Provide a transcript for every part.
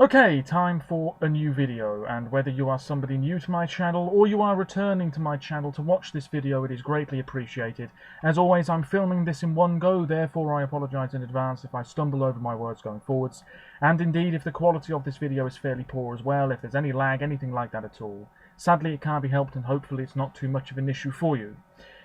Okay, time for a new video, and whether you are somebody new to my channel or you are returning to my channel to watch this video, it is greatly appreciated. As always, I'm filming this in one go, therefore I apologise in advance if I stumble over my words going forwards, and indeed if the quality of this video is fairly poor as well, if there's any lag, anything like that at all. Sadly, it can't be helped, and hopefully it's not too much of an issue for you.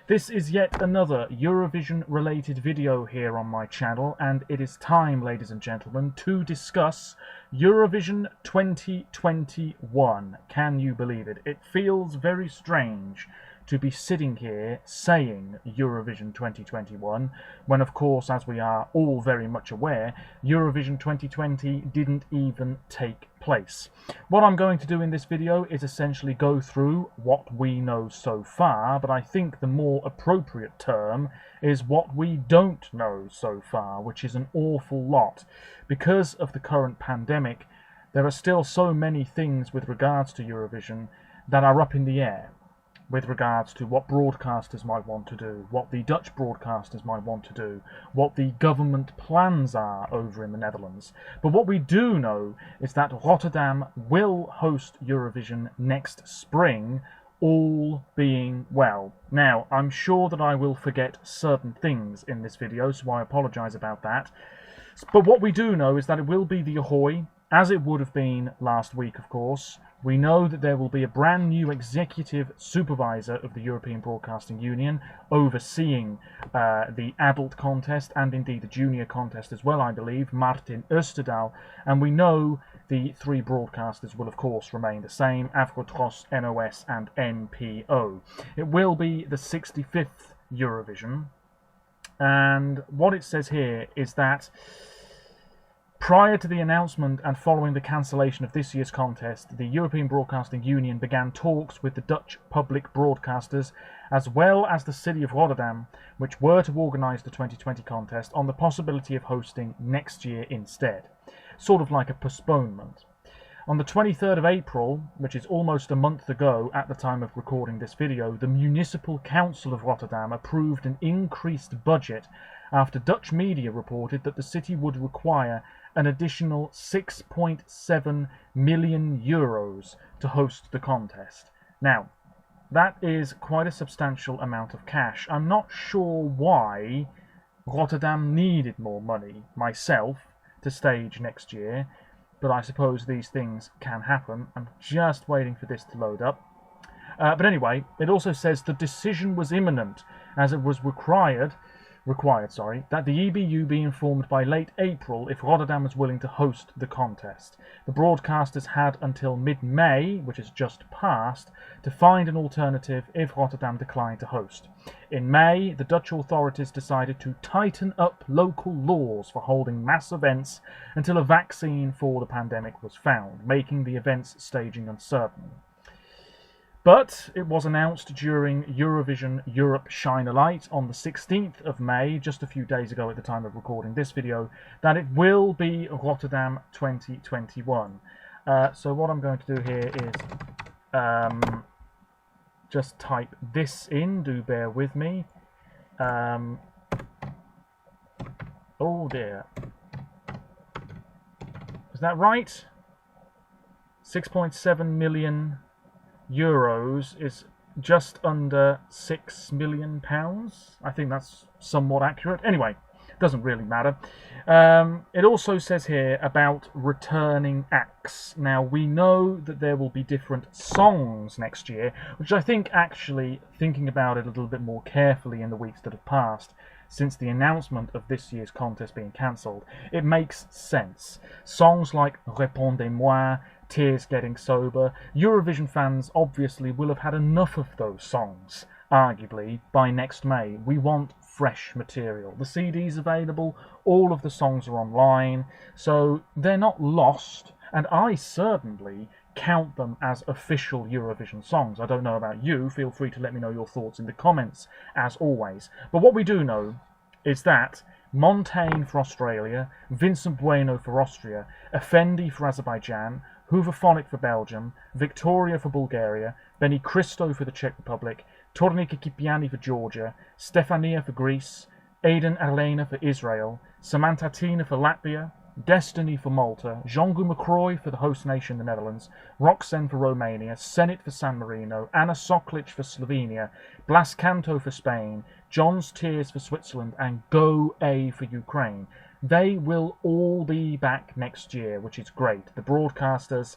This is yet another Eurovision-related video here on my channel, and it is time, ladies and gentlemen, to discuss Eurovision 2021. Can you believe it? It feels very strange to be sitting here saying Eurovision 2021, when of course, as we are all very much aware, Eurovision 2020 didn't even take place. What I'm going to do in this video is essentially go through what we know so far, but I think the more appropriate term is what we don't know so far, which is an awful lot. Because of the current pandemic, there are still so many things with regards to Eurovision that are up in the air, with regards to what broadcasters might want to do, what the Dutch broadcasters might want to do, what the government plans are over in the Netherlands. But what we do know is that Rotterdam will host Eurovision next spring, all being well. Now, I'm sure that I will forget certain things in this video, so I apologise about that. But what we do know is that it will be the Ahoy, as it would have been last week, of course. We know that there will be a brand new executive supervisor of the European Broadcasting Union overseeing the adult contest and indeed the junior contest as well, I believe, Martin Oesterdaal. And we know the three broadcasters will of course remain the same: Avrotros, NOS and NPO. It will be the 65th Eurovision, and what it says here is that prior to the announcement and following the cancellation of this year's contest, the European Broadcasting Union began talks with the Dutch public broadcasters as well as the city of Rotterdam, which were to organise the 2020 contest, on the possibility of hosting next year instead. Sort of like a postponement. On the 23rd of April, which is almost a month ago at the time of recording this video, the Municipal Council of Rotterdam approved an increased budget after Dutch media reported that the city would require an additional 6.7 million euros to host the contest. Now, that is quite a substantial amount of cash. I'm not sure why Rotterdam needed more money myself to stage next year, but I suppose these things can happen. I'm just waiting for this to load up. But anyway, it also says the decision was imminent, as it was required, that the EBU be informed by late April if Rotterdam was willing to host the contest. The broadcasters had until mid-May, which is just passed, to find an alternative if Rotterdam declined to host. In May, the Dutch authorities decided to tighten up local laws for holding mass events until a vaccine for the pandemic was found, making the event's staging uncertain. But it was announced during Eurovision Europe Shine a Light on the 16th of May, just a few days ago at the time of recording this video, that it will be Rotterdam 2021. So what I'm going to do here is just type this in, do bear with me. Oh dear. Is that right? 6.7 million euros is just under £6 million. I think that's somewhat accurate. Anyway, doesn't really matter. It also says here about returning acts. Now, we know that there will be different songs next year, which I think, actually, thinking about it a little bit more carefully in the weeks that have passed since the announcement of this year's contest being cancelled, it makes sense. Songs like Répondez-moi, Tears Getting Sober. Eurovision fans obviously will have had enough of those songs, arguably, by next May. We want fresh material. The CD's available, all of the songs are online, so they're not lost, and I certainly count them as official Eurovision songs. I don't know about you, feel free to let me know your thoughts in the comments, as always. But what we do know is that Montaigne for Australia, Vincent Bueno for Austria, Effendi for Azerbaijan, Hooverphonic for Belgium, Victoria for Bulgaria, Benny Christo for the Czech Republic, Tornika Kipiani for Georgia, Stefania for Greece, Aidan Arlena for Israel, Samantha Tina for Latvia, Destiny for Malta, Jean-Guy McCroy for the host nation, the Netherlands, Roxen for Romania, Senit for San Marino, Anna Soklic for Slovenia, Blas Canto for Spain, John's Tears for Switzerland, and Go A for Ukraine. They will all be back next year, which is great. The broadcasters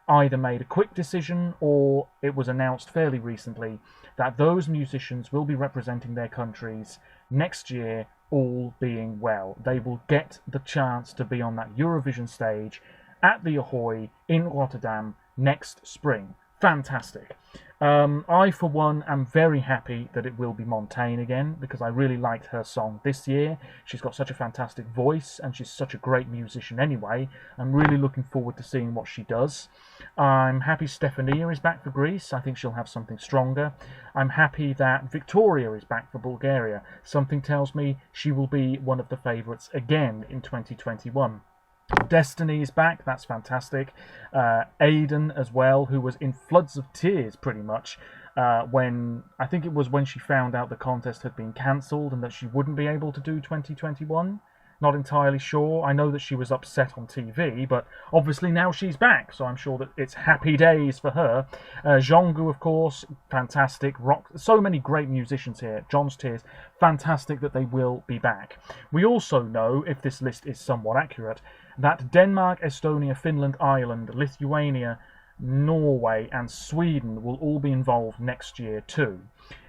either made a quick decision or it was announced fairly recently that those musicians will be representing their countries next year, all being well. They will get the chance to be on that Eurovision stage at the Ahoy in Rotterdam next spring. Fantastic. I, for one, am very happy that it will be Montaigne again, because I really liked her song this year. She's got such a fantastic voice, and she's such a great musician anyway. I'm really looking forward to seeing what she does. I'm happy Stefania is back for Greece. I think she'll have something stronger. I'm happy that Victoria is back for Bulgaria. Something tells me she will be one of the favourites again in 2021. Destiny is back, that's fantastic. Aidan as well, who was in floods of tears pretty much when, I think it was when she found out the contest had been cancelled and that she wouldn't be able to do 2021. Not entirely sure. I know that she was upset on TV, but obviously now she's back, so I'm sure that it's happy days for her. Jean-Guy, of course, fantastic. Rock, so many great musicians here. John's Tears, fantastic that they will be back. We also know, if this list is somewhat accurate, that Denmark, Estonia, Finland, Ireland, Lithuania, Norway, and Sweden will all be involved next year too.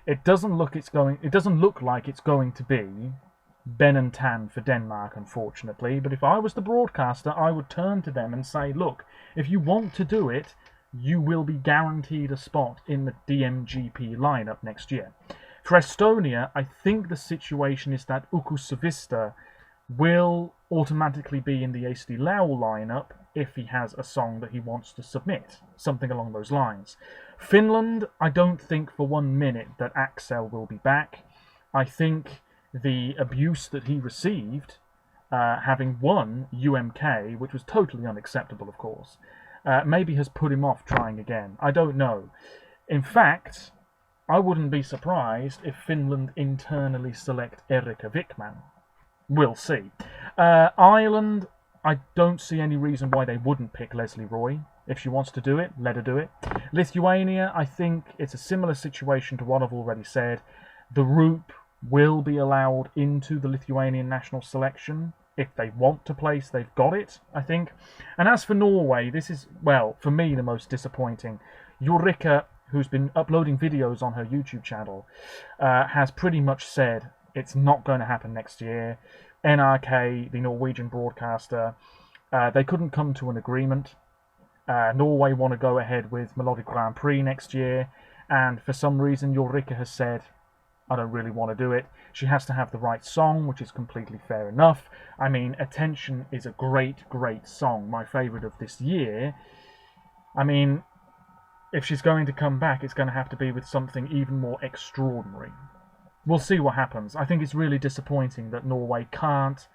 It doesn't look like it's going to be Ben and Tan for Denmark, unfortunately, but if I was the broadcaster, I would turn to them and say, look, if you want to do it, you will be guaranteed a spot in the DMGP lineup next year. For Estonia, I think the situation is that Uku Savista will automatically be in the HD Lau lineup if he has a song that he wants to submit, something along those lines. Finland, I don't think for 1 minute that Axel will be back. I think the abuse that he received, having won UMK, which was totally unacceptable, of course, maybe has put him off trying again. I don't know. In fact, I wouldn't be surprised if Finland internally select Erika Wickman. We'll see. Ireland, I don't see any reason why they wouldn't pick Leslie Roy. If she wants to do it, let her do it. Lithuania, I think it's a similar situation to what I've already said. The Roop will be allowed into the Lithuanian national selection. If they want to place, they've got it, I think. And as for Norway, this is, well, for me, the most disappointing. Ulrika, who's been uploading videos on her YouTube channel, has pretty much said it's not going to happen next year. NRK, the Norwegian broadcaster, they couldn't come to an agreement. Norway want to go ahead with Melodic Grand Prix next year, and for some reason Ulrika has said, I don't really want to do it. She has to have the right song, which is completely fair enough. I mean, Attention is a great, great song, my favourite of this year. I mean, if she's going to come back, it's going to have to be with something even more extraordinary. We'll see what happens. I think it's really disappointing that Norway can't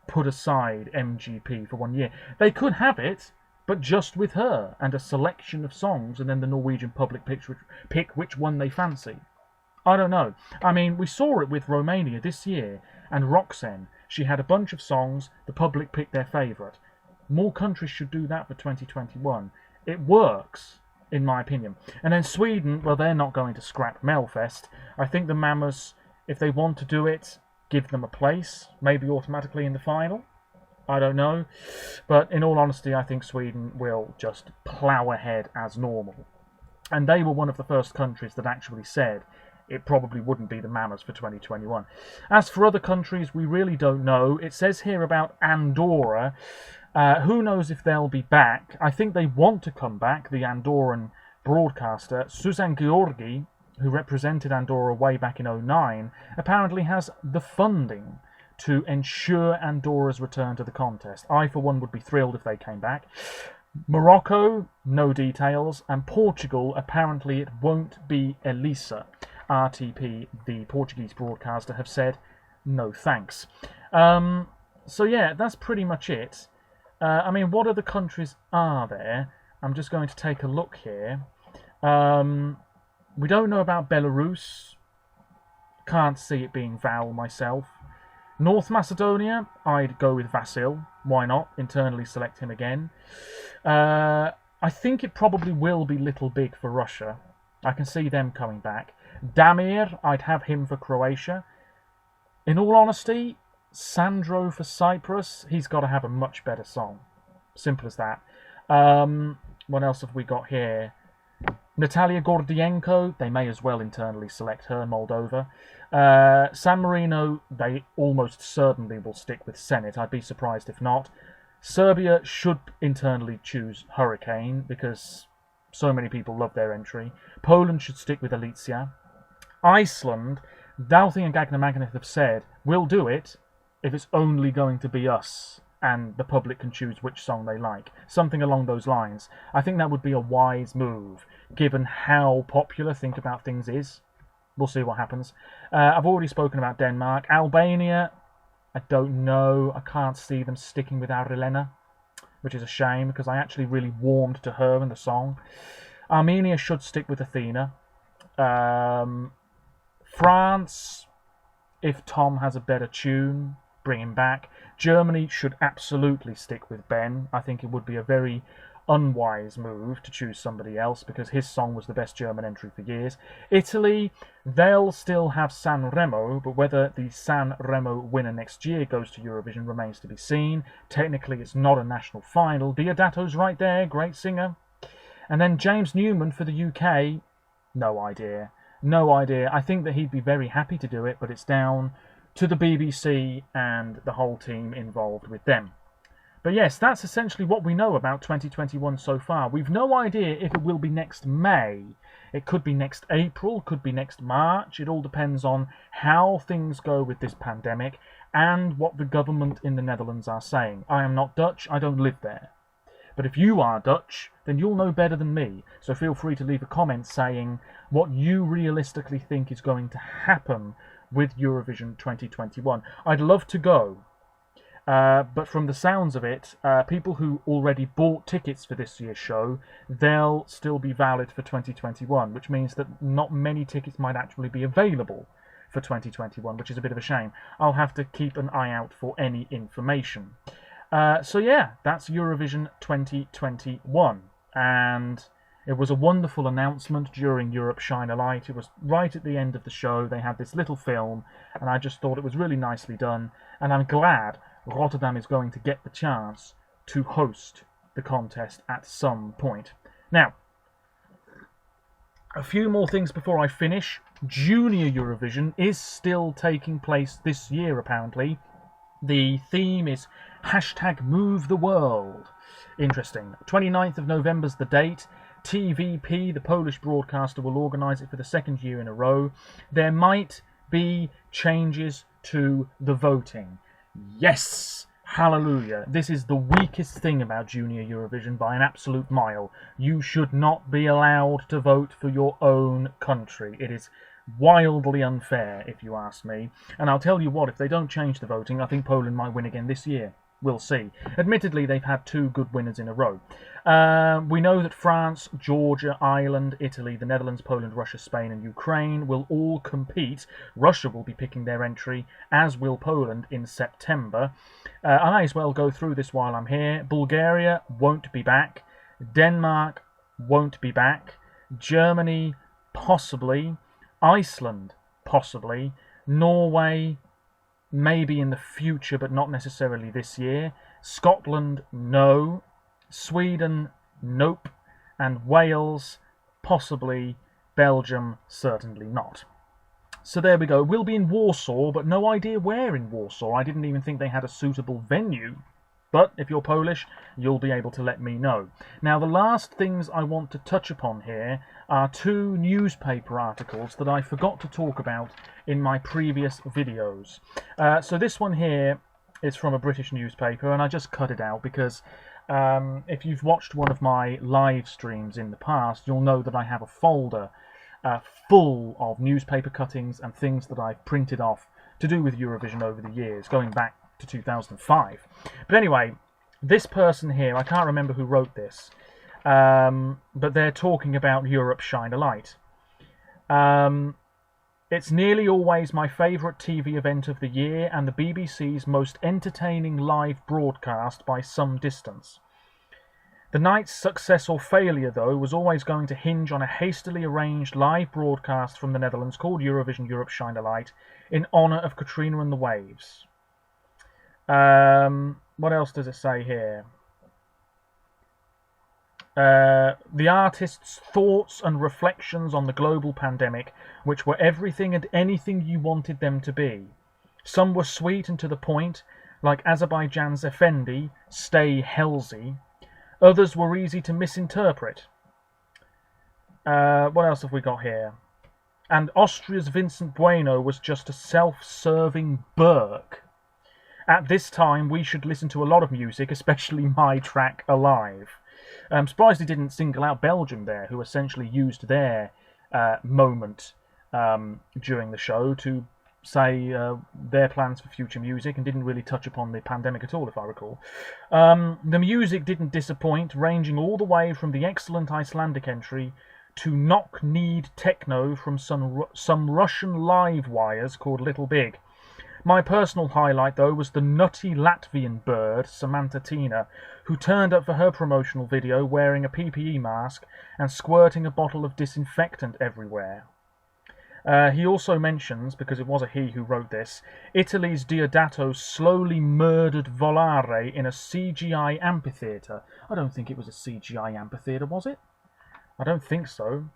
put aside MGP for 1 year. They could have it, but just with her and a selection of songs, and then the Norwegian public pick which one they fancy. I don't know. I mean, we saw it with Romania this year, and Roxen. She had a bunch of songs, the public picked their favourite. More countries should do that for 2021. It works, in my opinion. And then Sweden, well, they're not going to scrap Melfest. I think the Mamas, if they want to do it, give them a place, maybe automatically in the final. I don't know. But in all honesty, I think Sweden will just plough ahead as normal. And they were one of the first countries that actually said it probably wouldn't be the Mamas for 2021. As for other countries, we really don't know. It says here about Andorra. Who knows if they'll be back? I think they want to come back, the Andorran broadcaster. Susan Georgi, who represented Andorra way back in 2009, apparently has the funding to ensure Andorra's return to the contest. I, for one, would be thrilled if they came back. Morocco, no details. And Portugal, apparently it won't be Elisa. RTP, the Portuguese broadcaster, have said no thanks. So yeah, that's pretty much it. I mean, what other countries are there? I'm just going to take a look here. We don't know about Belarus. Can't see it being Val myself. North Macedonia, I'd go with Vasil. Why not? Internally select him again. I think it probably will be Little Big for Russia. I can see them coming back. Damir, I'd have him for Croatia. In all honesty, Sandro for Cyprus, he's got to have a much better song. Simple as that. What else have we got here? Natalia Gordienko, they may as well internally select her, Moldova. San Marino, they almost certainly will stick with Senate. I'd be surprised if not. Serbia should internally choose Hurricane because so many people love their entry. Poland should stick with Alicia. Iceland, Douthing and Gagner Magnet have said, we'll do it if it's only going to be us and the public can choose which song they like. Something along those lines. I think that would be a wise move, given how popular Think About Things is. We'll see what happens. I've already spoken about Denmark. Albania, I don't know. I can't see them sticking with Arilena, which is a shame because I actually really warmed to her and the song. Armenia should stick with Athena. France, if Tom has a better tune, bring him back. Germany should absolutely stick with Ben. I think it would be a very unwise move to choose somebody else because his song was the best German entry for years. Italy, they'll still have San Remo, but whether the San Remo winner next year goes to Eurovision remains to be seen. Technically, it's not a national final. Diodato's right there, great singer. And then James Newman for the UK, no idea. No idea. I think that he'd be very happy to do it, but it's down to the BBC and the whole team involved with them. But yes, that's essentially what we know about 2021 so far. We've no idea if it will be next May. It could be next April, could be next March. It all depends on how things go with this pandemic and what the government in the Netherlands are saying. I am not Dutch, I don't live there. But if you are Dutch, then you'll know better than me. So feel free to leave a comment saying what you realistically think is going to happen with Eurovision 2021. I'd love to go. But from the sounds of it, people who already bought tickets for this year's show, they'll still be valid for 2021, which means that not many tickets might actually be available for 2021, which is a bit of a shame. I'll have to keep an eye out for any information. So yeah, that's Eurovision 2021. And it was a wonderful announcement during Europe Shine a Light. It was right at the end of the show. They had this little film, and I just thought it was really nicely done. And I'm glad Rotterdam is going to get the chance to host the contest at some point. Now, a few more things before I finish. Junior Eurovision is still taking place this year, apparently. The theme is #MoveTheWorld. Interesting. 29th of November's the date. TVP, the Polish broadcaster, will organise it for the second year in a row. There might be changes to the voting. Yes! Hallelujah. This is the weakest thing about Junior Eurovision by an absolute mile. You should not be allowed to vote for your own country. It is wildly unfair, if you ask me. And I'll tell you what, if they don't change the voting, I think Poland might win again this year. We'll see. Admittedly, they've had two good winners in a row. We know that France, Georgia, Ireland, Italy, the Netherlands, Poland, Russia, Spain and Ukraine will all compete. Russia will be picking their entry, as will Poland in September. I may as well go through this while I'm here. Bulgaria won't be back. Denmark won't be back. Germany, possibly. Iceland, possibly. Norway, maybe in the future, but not necessarily this year. Scotland, no. Sweden, nope. And Wales, possibly. Belgium, certainly not. So there we go. We'll be in Warsaw, but no idea where in Warsaw. I didn't even think they had a suitable venue. But if you're Polish, you'll be able to let me know. Now, the last things I want to touch upon here are two newspaper articles that I forgot to talk about in my previous videos. So this one here is from a British newspaper, and I just cut it out because if you've watched one of my live streams in the past, you'll know that I have a folder full of newspaper cuttings and things that I've printed off to do with Eurovision over the years, going back to 2005. But anyway, this person here, I can't remember who wrote this, but they're talking about Europe Shine a Light. It's nearly always my favourite TV event of the year and the BBC's most entertaining live broadcast by some distance. The night's success or failure, though, was always going to hinge on a hastily arranged live broadcast from the Netherlands called Eurovision Europe Shine a Light in honour of Katrina and the Waves. What else does it say here? The artist's thoughts and reflections on the global pandemic, which were everything and anything you wanted them to be. Some were sweet and to the point, like Azerbaijan's Effendi, Stay Healthy. Others were easy to misinterpret. What else have we got here? And Austria's Vincent Bueno was just a self-serving Burke. At this time, we should listen to a lot of music, especially my track Alive. I'm surprised he didn't single out Belgium there, who essentially used their moment during the show to say their plans for future music and didn't really touch upon the pandemic at all, if I recall. The music didn't disappoint, ranging all the way from the excellent Icelandic entry to knock-kneed techno from some Russian live wires called Little Big. My personal highlight, though, was the nutty Latvian bird, Samantha Tina, who turned up for her promotional video wearing a PPE mask and squirting a bottle of disinfectant everywhere. He also mentions, because it was a he who wrote this, Italy's Diodato slowly murdered Volare in a CGI amphitheatre. I don't think it was a CGI amphitheatre, was it? I don't think so.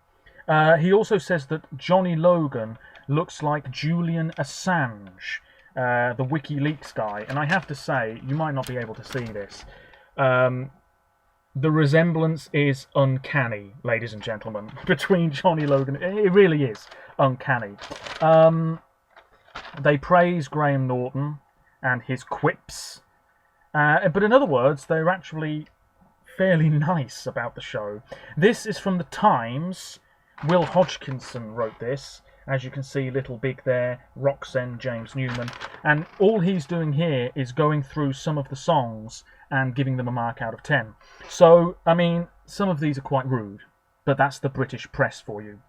He also says that Johnny Logan looks like Julian Assange, the WikiLeaks guy. And I have to say, you might not be able to see this. The resemblance is uncanny, ladies and gentlemen, between Johnny Logan. It really is uncanny. They praise Graham Norton and his quips, but in other words, they're actually fairly nice about the show. This is from the Times. Will Hodgkinson wrote this. As you can see, Little Big there, Roxanne, James Newman, and all he's doing here is going through some of the songs and giving them a mark out of 10. So, I mean, some of these are quite rude, but that's the British press for you.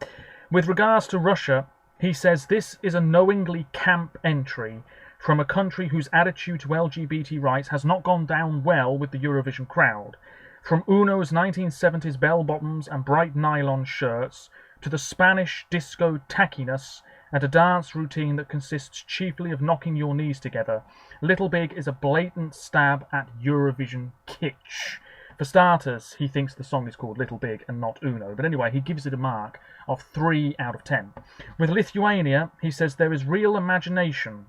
With regards to Russia, he says this is a knowingly camp entry from a country whose attitude to LGBT rights has not gone down well with the Eurovision crowd. From Uno's 1970s bell-bottoms and bright nylon shirts to the Spanish disco tackiness and a dance routine that consists chiefly of knocking your knees together, Little Big is a blatant stab at Eurovision kitsch. For starters, he thinks the song is called Little Big and not Uno, but anyway, he gives it a mark of 3 out of 10. With Lithuania, he says there is real imagination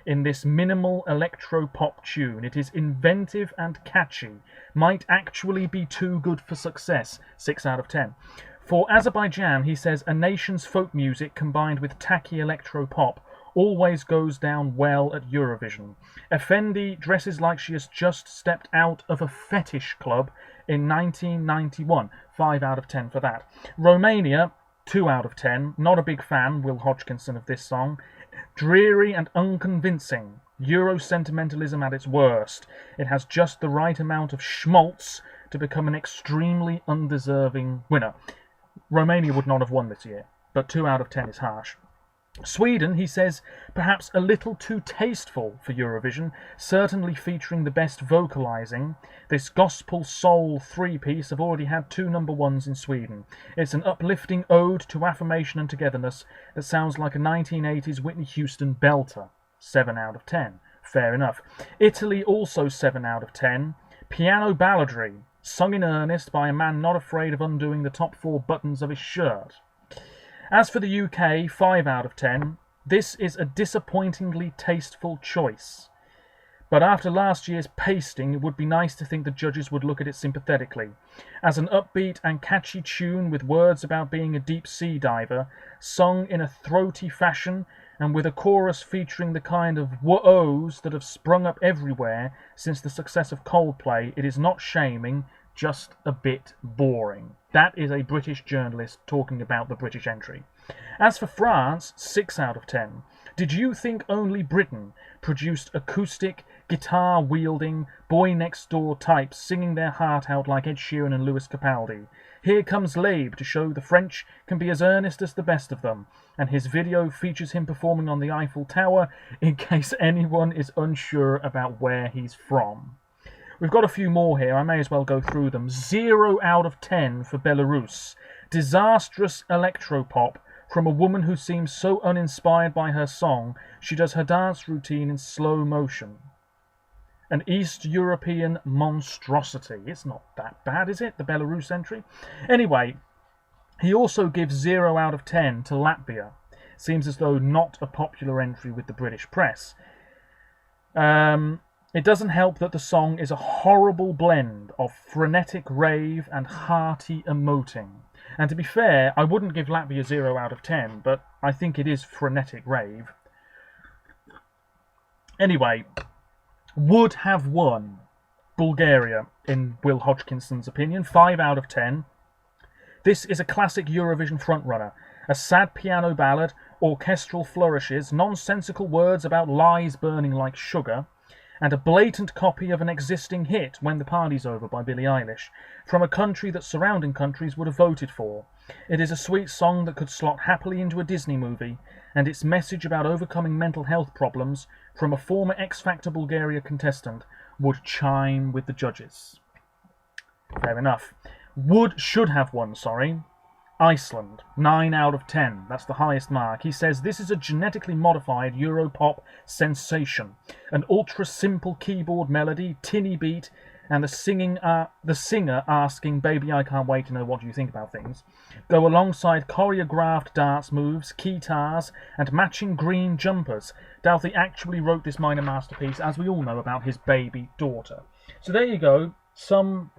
in this minimal electro-pop tune. It is inventive and catchy, might actually be too good for success, 6 out of 10. For Azerbaijan, he says a nation's folk music combined with tacky electro-pop always goes down well at Eurovision. Effendi dresses like she has just stepped out of a fetish club in 1991, 5 out of 10 for that. Romania, 2 out of 10, not a big fan, Will Hodgkinson, of this song. Dreary and unconvincing, Euro sentimentalism at its worst. It has just the right amount of schmaltz to become an extremely undeserving winner. Romania would not have won this year, but 2 out of 10 is harsh. Sweden, he says, perhaps a little too tasteful for Eurovision, certainly featuring the best vocalising. This gospel soul three-piece have already had 2 number ones in Sweden. It's an uplifting ode to affirmation and togetherness that sounds like a 1980s Whitney Houston belter. 7 out of 10. Fair enough. Italy, also 7 out of 10. Piano balladry, sung in earnest by a man not afraid of undoing the top 4 buttons of his shirt. As for the UK, 5 out of 10. This is a disappointingly tasteful choice. But after last year's pasting, it would be nice to think the judges would look at it sympathetically. As an upbeat and catchy tune with words about being a deep-sea diver, sung in a throaty fashion, and with a chorus featuring the kind of whoa-ohs that have sprung up everywhere since the success of Coldplay, it is not shaming, just a bit boring. That is a British journalist talking about the British entry. As for France, 6 out of 10. Did you think only Britain produced acoustic, guitar-wielding, boy-next-door types singing their heart out like Ed Sheeran and Lewis Capaldi. Here comes Labe to show the French can be as earnest as the best of them, and his video features him performing on the Eiffel Tower in case anyone is unsure about where he's from. We've got a few more here, I may as well go through them. 0 out of 10 for Belarus. Disastrous electropop from a woman who seems so uninspired by her song, she does her dance routine in slow motion. An East European monstrosity. It's not that bad, is it? The Belarus entry? Anyway, he also gives 0 out of 10 to Latvia. Seems as though not a popular entry with the British press. It doesn't help that the song is a horrible blend of frenetic rave and hearty emoting. And to be fair, I wouldn't give Latvia 0 out of 10, but I think it is frenetic rave. Anyway, would have won Bulgaria, in Will Hodgkinson's opinion, 5 out of 10. This is a classic Eurovision frontrunner. A sad piano ballad, orchestral flourishes, nonsensical words about lies burning like sugar, and a blatant copy of an existing hit, When the Party's Over by Billie Eilish, from a country that surrounding countries would have voted for. It is a sweet song that could slot happily into a Disney movie, and its message about overcoming mental health problems from a former X Factor Bulgaria contestant would chime with the judges. Fair enough. Should have won, Iceland, 9 out of 10. That's the highest mark. He says this is a genetically modified Europop sensation. An ultra-simple keyboard melody, tinny beat, and the singer asking, "Baby, I can't wait to know what you think about things," go alongside choreographed dance moves, guitars, and matching green jumpers. Douthie actually wrote this minor masterpiece, as we all know, about his baby daughter. So there you go. Some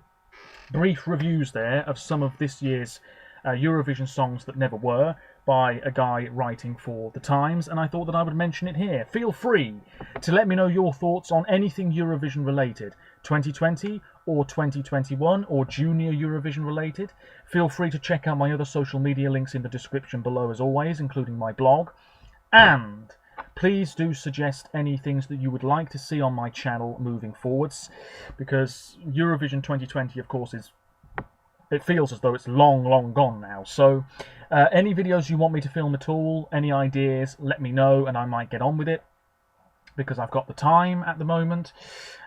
brief reviews there of some of this year's Eurovision songs that never were, by a guy writing for The Times, and I thought that I would mention it here. Feel free to let me know your thoughts on anything Eurovision related, 2020 or 2021 or Junior Eurovision related. Feel free to check out my other social media links in the description below as always, including my blog, and please do suggest any things that you would like to see on my channel moving forwards, because Eurovision 2020 of course it feels as though it's long gone now. So any videos you want me to film at all, any ideas, let me know and I might get on with it, because I've got the time at the moment.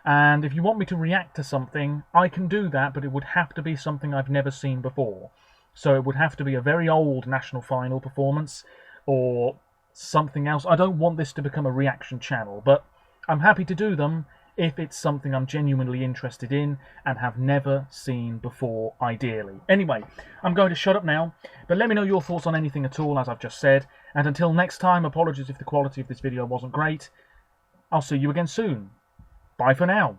And if you want me to react to something, I can do that, but it would have to be something I've never seen before. So it would have to be a very old national final performance or something else. I don't want this to become a reaction channel, but I'm happy to do them if it's something I'm genuinely interested in and have never seen before, ideally. Anyway, I'm going to shut up now, but let me know your thoughts on anything at all, as I've just said. And until next time, apologies if the quality of this video wasn't great. I'll see you again soon. Bye for now.